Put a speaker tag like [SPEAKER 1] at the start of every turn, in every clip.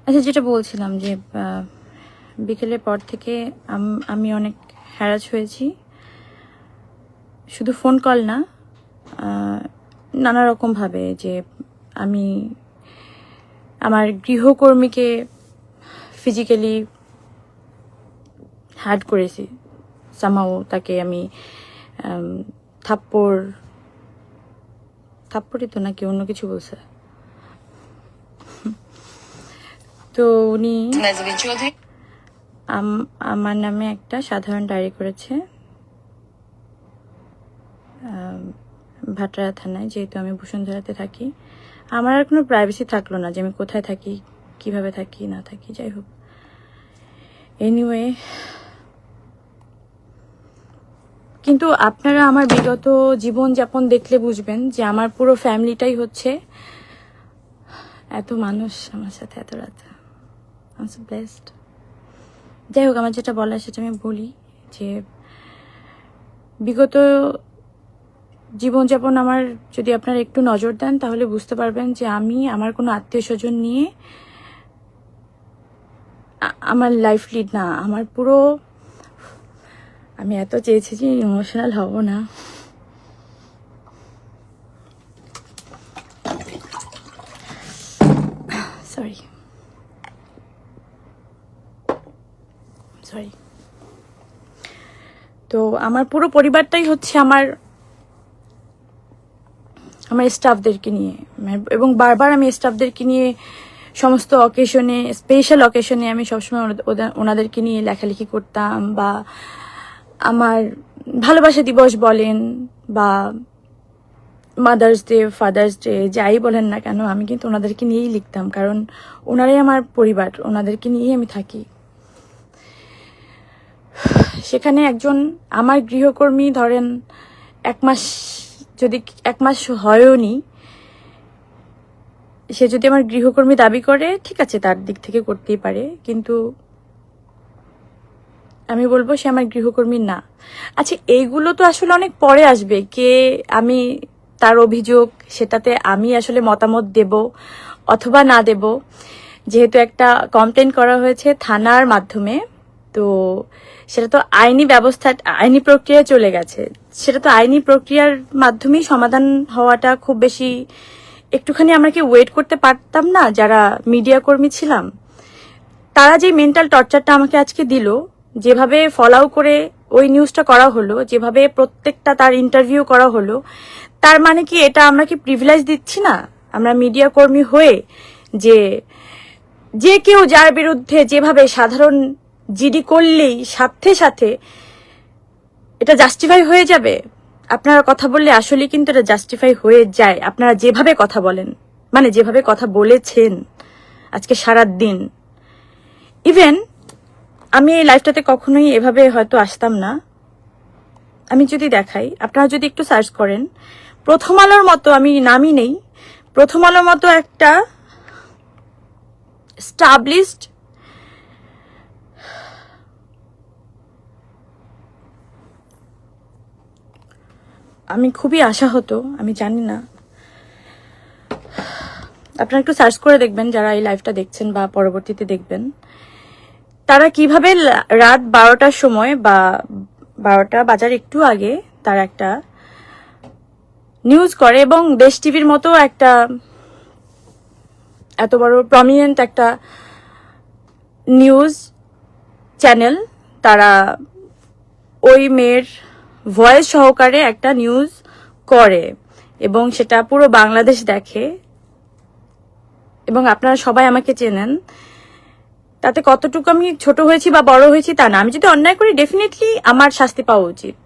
[SPEAKER 1] আচ্ছা, যেটা বলছিলাম যে বিকেলের পর থেকে আমি অনেক হ্যারাস হয়েছি। শুধু ফোন কল না, নানা রকমভাবে যে আমি আমার গৃহকর্মীকে ফিজিক্যালি হ্যাড করেছি। সামহাও তাকে আমি থাপ্পড়ই তো নাকি অন্য কিছু বলছে। তো উনি আমার নামে একটা সাধারণ ডায়েরি করেছে ভাটরা থানায়, যেহেতু আমি বসুন্ধরাতে থাকি। আমার আর কোনো প্রাইভেসি থাকলো না যে আমি কোথায় থাকি, কিভাবে থাকি না থাকি, যাই হোক। এনিওয়ে, কিন্তু আপনারা আমার বিগত জীবনযাপন দেখলে বুঝবেন যে আমার পুরো ফ্যামিলিটাই হচ্ছে এত মানুষ আমার সাথে এত রাত। I am so blessed. যাই হোক, আমার যেটা বলার সেটা আমি বলি যে বিগত জীবনযাপন আমার যদি আপনারা একটু নজর দেন তাহলে বুঝতে পারবেন যে আমি আমার কোনো আত্মীয় স্বজন নিয়ে আমার লাইফ লিড না। আমার পুরো, আমি এত চেয়েছি যে ইমোশনাল হব না। সরি। তো আমার পুরো পরিবারটাই হচ্ছে আমার স্টাফদেরকে নিয়ে, এবং বারবার আমি স্টাফদেরকে নিয়ে সমস্ত অকেশনে, স্পেশাল অকেশনে আমি সবসময় ওনাদেরকে নিয়ে লেখালেখি করতাম, বা আমার ভালোবাসা দিবস বলেন বা মাদার্স ডে, ফাদার্স ডে, যাই বলেন না কেন, আমি কিন্তু ওনাদেরকে নিয়েই লিখতাম, কারণ ওনারাই আমার পরিবার, ওনাদেরকে নিয়েই আমি থাকি। সেখানে একজন আমার গৃহকর্মী ধরেন এক মাস হয়ওনি, সে যদি আমার গৃহকর্মী দাবি করে, ঠিক আছে, তার দিক থেকে করতেই পারে, কিন্তু আমি বলবো সে আমার গৃহকর্মী না। আচ্ছা, এইগুলো তো আসলে অনেক পরে আসবে, কে আমি তার অভিযোগ সেটাতে আমি আসলে মতামত দেব অথবা না দেব। যেহেতু একটা কমপ্লেন করা হয়েছে থানার মাধ্যমে, তো সেটা তো আইনি ব্যবস্থা, আইনি প্রক্রিয়ায় চলে গেছে। সেটা তো আইনি প্রক্রিয়ার মাধ্যমেই সমাধান হওয়াটা খুব বেশি, একটুখানি আমরা কি ওয়েট করতে পারতাম না? যারা মিডিয়া কর্মী ছিলাম, তারা যে মেন্টাল টর্চারটা আমাকে আজকে দিল, যেভাবে ফলাও করে ওই নিউজটা করা হলো, যেভাবে প্রত্যেকটা তার ইন্টারভিউ করা হলো, তার মানে কি এটা আমরা কি প্রিভিলেজ দিচ্ছি না আমরা মিডিয়া কর্মী হয়ে, যে কেউ যার বিরুদ্ধে যেভাবে সাধারণ জিডি করলেই সাথে সাথে এটা জাস্টিফাই হয়ে যাবে? আপনারা কথা বললে আসলে কিন্তু এটা জাস্টিফাই হয়ে যায়, আপনারা যেভাবে কথা বলেন, মানে যেভাবে কথা বলেছেন আজকে সারা দিন। ইভেন আমি এই লাইফটাতে কখনোই এভাবে হয়তো আসতাম না। আমি যদি দেখাই, আপনারা যদি একটু সার্চ করেন, প্রথম আলোর মতো, আমি নামই নেই, প্রথম আলোর মতো একটা স্টাবলিশড আমি খুবই আশাহত, আমি জানি না, আপনারা একটু সার্চ করে দেখবেন যারা এই লাইভটা দেখছেন বা পরবর্তীতে দেখবেন, তারা কিভাবে রাত 12টার সময় বা 12টা বাজার একটু আগে তারা একটা নিউজ করে, এবং দেশ টিভির মতো একটা এত বড় প্রমিনেন্ট একটা নিউজ চ্যানেল, তারা ওই মেয়ের ভয়েস সহকারে একটা নিউজ করে এবং সেটা পুরো বাংলাদেশ দেখে। এবং আপনারা সবাই আমাকে চেনেন, তাতে কতটুকু আমি ছোট হয়েছি বা বড় হয়েছি তা না। আমি যদি অন্যায় করি ডেফিনেটলি আমার শাস্তি পাওয়া উচিত,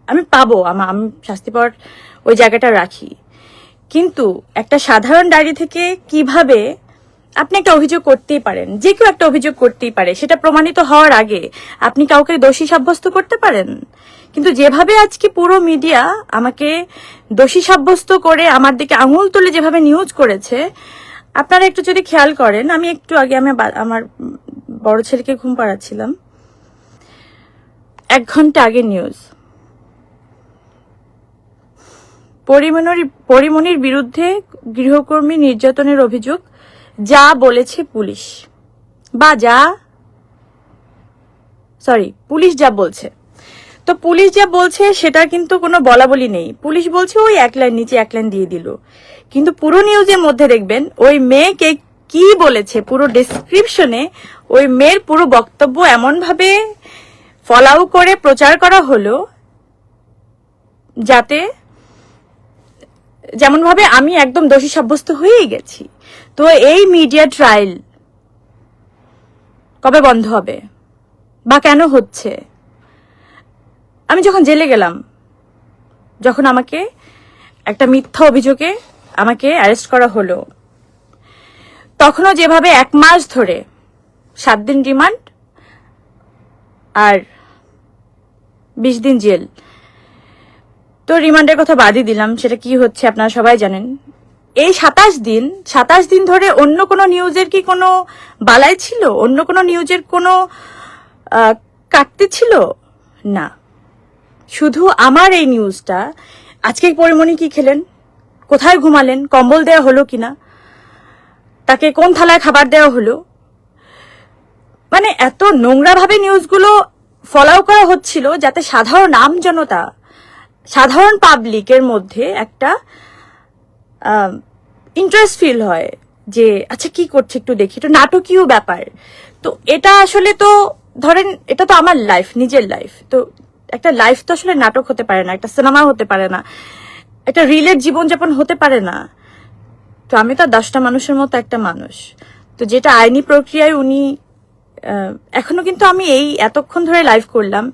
[SPEAKER 1] আমি পাবো, আমি শাস্তি পাওয়ার ওই জায়গাটা রাখি। কিন্তু একটা সাধারণ ডায়েরি থেকে কিভাবে আপনি একটা অভিযোগ করতেই পারেন, যে কেউ একটা অভিযোগ করতেই পারে, সেটা প্রমাণিত হওয়ার আগে আপনি কাউকে দোষী সাব্যস্ত করতে পারেন। কিন্তু যেভাবে আজকে পুরো মিডিয়া আমাকে দোষী সাব্যস্ত করে আমার দিকে আঙুল তুলে যেভাবে নিউজ করেছে, আপনারা একটু যদি খেয়াল করেন, আমি একটু আগে আমার বড় ছেলেকে ঘুম পাড়াচ্ছিলাম, 1 ঘন্টা আগে নিউজ, পরিমণির বিরুদ্ধে গৃহকর্মী নির্যাতনের অভিযোগ যা বলেছে পুলিশ, বা পুলিশ যা বলছে, তো পুলিশ যা বলছে সেটা কিন্তু কোনো বলা বলি নেই। পুলিশ বলছে ওই এক লাইন নিচে এক লাইন দিয়ে দিল, কিন্তু পুরো নিউজের মধ্যে দেখবেন ওই মেয়েকে কি বলেছে, পুরো ডেসক্রিপশনে ওই মেয়ের পুরো বক্তব্য এমন ভাবে ফলাও করে প্রচার করা হলো যাতে যেমন ভাবে আমি একদম দোষী সাব্যস্ত হয়েই গেছি। তো এই মিডিয়া ট্রায়াল কবে বন্ধ হবে বা কেন হচ্ছে? আমি যখন জেলে গেলাম, যখন আমাকে একটা মিথ্যা অভিযোগে আমাকে অ্যারেস্ট করা হলো, তখনও যেভাবে 1 মাস ধরে 7 দিন রিমান্ড আর 20 দিন জেল, তো রিমান্ডের কথা বাদই দিলাম, সেটা কি হচ্ছে আপনারা সবাই জানেন। এই 27 দিন ধরে অন্য কোনো নিউজের কি কোনো বালাই ছিল? অন্য কোনো নিউজের কোনো কাটতে ছিল না, শুধু আমার এই নিউজটা। আজকে পরিমণি কি খেলেন, কোথায় ঘুমালেন, কম্বল দেওয়া হলো কিনা, তাকে কোন থালায় খাবার দেওয়া হলো, মানে এত নোংরা ভাবে নিউজগুলো ফলো করা হচ্ছিল যাতে সাধারণ আমজনতা, সাধারণ পাবলিকের মধ্যে একটা ইন্টারেস্ট ফিল হয় যে আচ্ছা কি করছে একটু দেখি, একটু নাটকীয় ব্যাপার। তো এটা আসলে তো ধরেন এটা তো আমার লাইফ, নিজের লাইফ, তো একটা লাইফ তো আসলে নাটক হতে পারে না, একটা সিনেমা হতে পারে না, একটা রিলের জীবনযাপন হতে পারে না। তো আমি তো 10টা মানুষের মতো একটা মানুষ। তো যেটা আইনি প্রক্রিয়ায় উনি এখনো কিন্তু আমি এই এতক্ষণ ধরে লাইভ করলাম,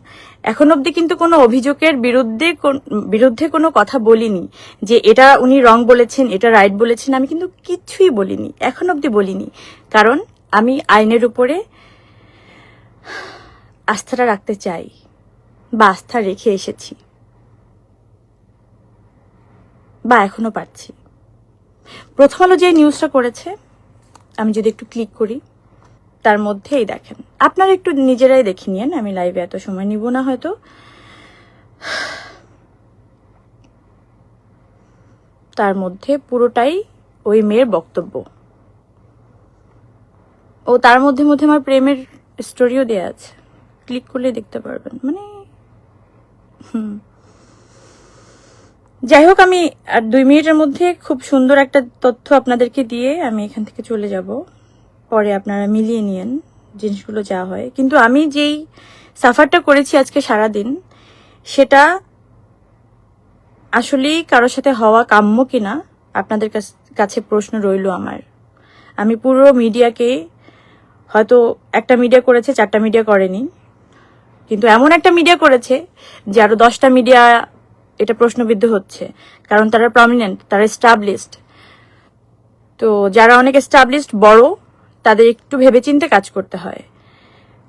[SPEAKER 1] এখন অব্দি কিন্তু কোনো অভিযোগের বিরুদ্ধে কোনো কথা বলিনি যে এটা উনি রং বলেছেন, এটা রাইট বলেছেন, আমি কিন্তু কিছুই বলিনি, এখন অব্দি বলিনি। কারণ আমি আইনের উপরে আস্থাটা রাখতে চাই বা আস্থা রেখে এসেছি বা এখনো পাচ্ছি। প্রথম আলো যে নিউজটা করেছে, আমি যদি একটু ক্লিক করি, তার মধ্যেই দেখেন, আপনারা একটু নিজেরাই দেখে নিয়েন, আমি লাইভে এত সময় নিব না হয়তো। তার মধ্যে পুরোটাই ওই মেয়ের বক্তব্য, ও তার মধ্যে মধ্যে আমার প্রেমের স্টোরিও দেয়া আছে, ক্লিক করলে দেখতে পারবেন। মানে যাই হোক, আমি আর 2 মিনিটের মধ্যে খুব সুন্দর একটা তথ্য আপনাদেরকে দিয়ে আমি এখান থেকে চলে যাব, পরে আপনারা মিলিয়ে নিয়েন জিনিসগুলো যা হয়। কিন্তু আমি যেই সাফারটা করেছি আজকে সারাদিন, সেটা আসলেই কারোর সাথে হওয়া কাম্য কিনা আপনাদের কাছে প্রশ্ন রইল আমার। আমি পুরো মিডিয়াকে, হয়তো একটা মিডিয়া করেছে, 4টা মিডিয়া করেনি, কিন্তু এমন একটা মিডিয়া করেছে যে আরো 10টা মিডিয়া এটা প্রশ্নবিদ্ধ হচ্ছে, কারণ তারা প্রমিনেন্ট, তারা এস্টাবলিশড। তো যারা অনেক এস্টাবলিশড বড়, তাদের একটু ভেবেচিন্তে কাজ করতে হয়,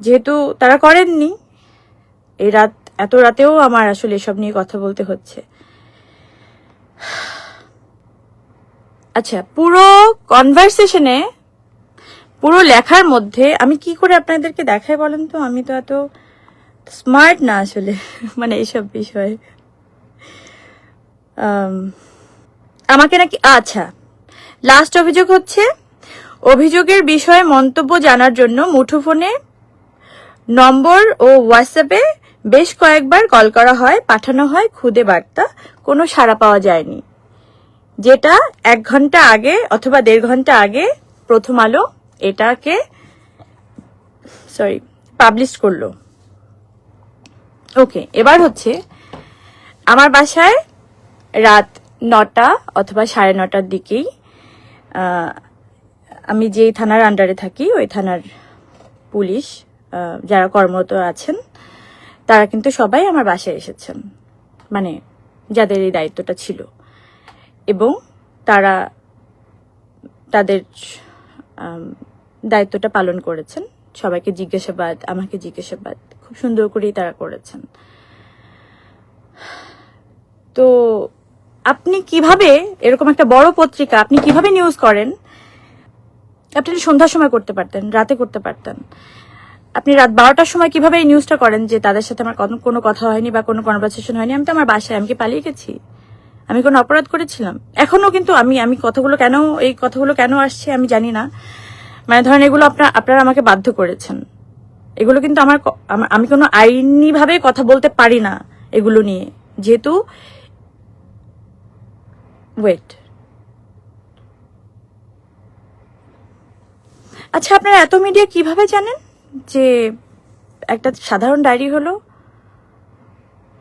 [SPEAKER 1] যেহেতু তারা করেননি। এই এত রাতেও আমার আসলে এসব নিয়ে কথা বলতে হচ্ছে। আচ্ছা, পুরো কনভারসেশনে, পুরো লেখার মধ্যে আমি কি করে আপনাদেরকে দেখাই বলেন তো? আমি তো এত স্মার্ট না আসলে, মানে এইসব বিষয়ে। আমাকে নাকি, আচ্ছা, লাস্ট অভিযোগ হচ্ছে, অভিযোগের বিষয়ে মন্তব্য জানার জন্য মুঠোফোনে নম্বর ও হোয়াটসঅ্যাপে বেশ কয়েকবার কল করা হয়, পাঠানো হয় খুদে বার্তা, কোনো সাড়া পাওয়া যায়নি। যেটা 1 ঘন্টা আগে অথবা 1.5 ঘন্টা আগে প্রথম আলো এটাকে পাবলিশ করলো। ওকে, এবার হচ্ছে আমার বাসায় রাত 9টা অথবা 9:30টার দিকেই, আমি যেই থানার আন্ডারে থাকি ওই থানার পুলিশ যারা কর্মরত আছেন তারা কিন্তু সবাই আমার বাসায় এসেছেন, মানে যাদের এই দায়িত্বটা ছিল, এবং তারা তাদের দায়িত্বটা পালন করেছেন। সবাইকে জিজ্ঞাসাবাদ, আমাকে জিজ্ঞাসাবাদ খুব সুন্দর করেই তারা করেছেন। তো আপনি কিভাবে এরকম একটা বড় পত্রিকা, আপনি কিভাবে নিউজ করেন? আপনি সন্ধ্যার সময় করতে পারতেন, রাতে করতে পারতেন। আপনি রাত 12টার সময় কিভাবে এই নিউজটা করেন যে তাদের সাথে আমার কোনো কথা হয়নি বা কোনো কনভারসেশন হয়নি? আমি তো আমার বাসায়, আমি কি পালিয়ে গেছি? আমি কোনো অপরাধ করেছিলাম? এখনো কিন্তু আমি আমি এই কথাগুলো কেন আসছে আমি জানি না। মানে ধরেন এগুলো আপনারা আমাকে বাধ্য করেছেন। এগুলো কিন্তু আমি কোনো আইনি ভাবে কথা বলতে পারি না এগুলো নিয়ে, যেহেতু ওয়েট। আচ্ছা, আপনারা এত মিডিয়া কিভাবে জানেন যে একটা সাধারণ ডায়েরি হলো?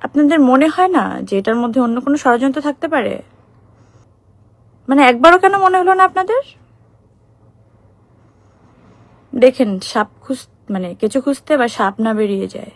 [SPEAKER 1] আপনাদের মনে হয় না যে এটার মধ্যে অন্য কোনো ষড়যন্ত্র থাকতে পারে? মানে একবারও কেন মনে হলো না আপনাদের? দেখেন, কেঁচো খুঁজতে বা সাপ না বেরিয়ে যায়।